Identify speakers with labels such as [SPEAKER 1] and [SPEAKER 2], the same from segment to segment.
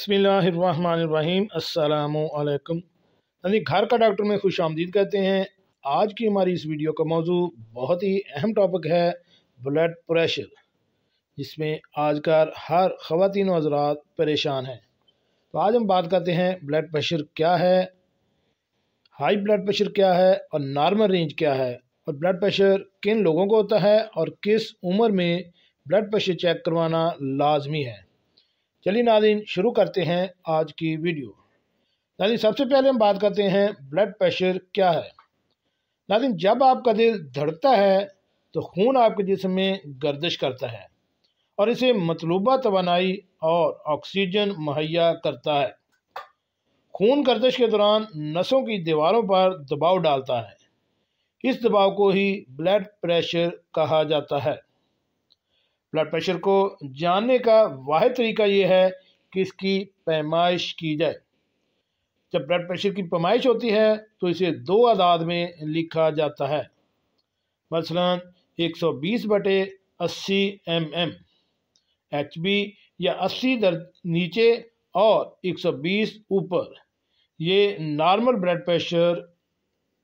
[SPEAKER 1] बिस्मिल्लाहिर्रहमानिर्रहीम अस्सलामुअलैकुम। घर का डॉक्टर में खुश आमदीद कहते हैं। आज की हमारी इस वीडियो का मौजू बहुत ही अहम टॉपिक है, ब्लड प्रेशर, जिसमें आजकल हर ख़वातीन व हज़रात परेशान हैं। तो आज हम बात करते हैं ब्लड प्रेशर क्या है, हाई ब्लड प्रेशर क्या है और नॉर्मल रेंज क्या है, और ब्लड प्रेशर किन लोगों को होता है और किस उम्र में ब्लड प्रेशर चेक करवाना लाजमी है। चलिए नाज़रीन, शुरू करते हैं आज की वीडियो। नाज़रीन, सबसे पहले हम बात करते हैं ब्लड प्रेशर क्या है। नाज़रीन, जब आपका दिल धड़कता है तो खून आपके जिस्म में गर्दिश करता है और इसे मतलूबा तवानाई और ऑक्सीजन मुहैया करता है। खून गर्दिश के दौरान नसों की दीवारों पर दबाव डालता है। इस दबाव को ही ब्लड प्रेशर कहा जाता है। ब्लड प्रेशर को जानने का वाहिद तरीका ये है कि इसकी पैमाइश की जाए। जब ब्लड प्रेशर की पैमाइश होती है तो इसे दो आदाद में लिखा जाता है, मसलन 120/80 mm HB या 80 नीचे और 120 ऊपर। ये नॉर्मल ब्लड प्रेशर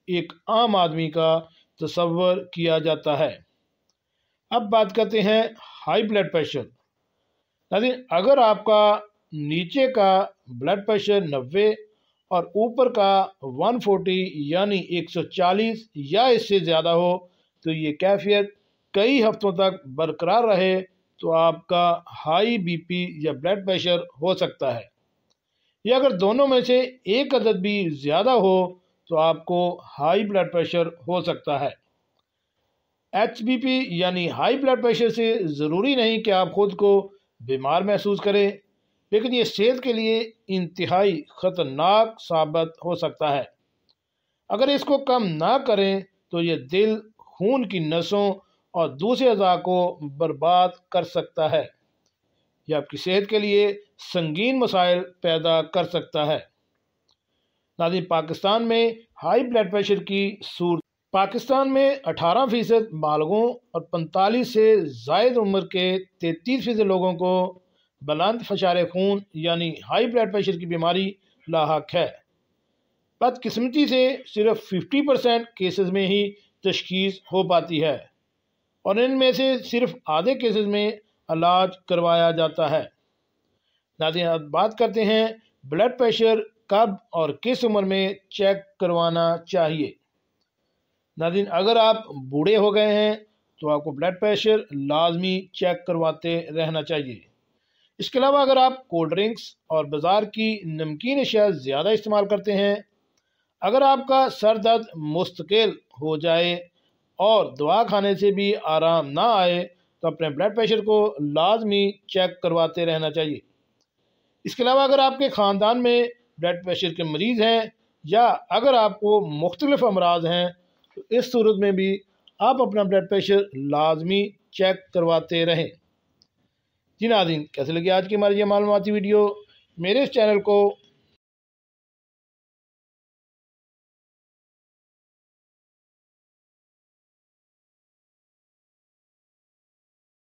[SPEAKER 1] एक आम आदमी का तस्वर किया जाता है। अब बात करते हैं हाई ब्लड प्रेशर। नाज़रीन, अगर आपका नीचे का ब्लड प्रेशर 90 और ऊपर का 140 यानी 140 या इससे ज़्यादा हो तो ये कैफियत कई हफ्तों तक बरकरार रहे तो आपका हाई बीपी या ब्लड प्रेशर हो सकता है। या अगर दोनों में से एक अदद भी ज़्यादा हो तो आपको हाई ब्लड प्रेशर हो सकता है। HBP यानी हाई ब्लड प्रेशर से ज़रूरी नहीं कि आप खुद को बीमार महसूस करें, लेकिन ये सेहत के लिए इंतहाई ख़तरनाक साबित हो सकता है। अगर इसको कम ना करें तो ये दिल, खून की नसों और दूसरे अज़ा को बर्बाद कर सकता है। यह आपकी सेहत के लिए संगीन मसाइल पैदा कर सकता है। नाज़रीन, पाकिस्तान में हाई ब्लड प्रेशर की सूरत पाकिस्तान में 18% बालगों और 45 से ज़ायद उम्र के 33% लोगों को बुलंद फशारे खून यानी हाई ब्लड प्रेशर की बीमारी लाहक है। बदकिस्मती से सिर्फ 50% केसेस में ही तशखीस हो पाती है और इनमें से सिर्फ आधे केसेस में इलाज करवाया जाता है। नाज़रीन, अब बात करते हैं ब्लड प्रेशर कब और किस उम्र में चेक करवाना चाहिए। नाज़रीन, अगर आप बूढ़े हो गए हैं तो आपको ब्लड प्रेशर लाजमी चेक करवाते रहना चाहिए। इसके अलावा अगर आप कोल्ड ड्रिंक्स और बाज़ार की नमकीन अशिया ज़्यादा इस्तेमाल करते हैं, अगर आपका सर दर्द मुस्तकिल हो जाए और दवा खाने से भी आराम ना आए तो अपने ब्लड प्रेशर को लाजमी चेक करवाते रहना चाहिए। इसके अलावा अगर आपके ख़ानदान में ब्लड प्रेशर के मरीज़ हैं या अगर आपको मुख्तलिफ अमराज हैं तो इस सूरत में भी आप अपना ब्लड प्रेशर लाजमी चेक करवाते रहें। जी नाज़रीन, कैसे लगी आज की हमारी ये मालूमाती वीडियो। मेरे इस चैनल को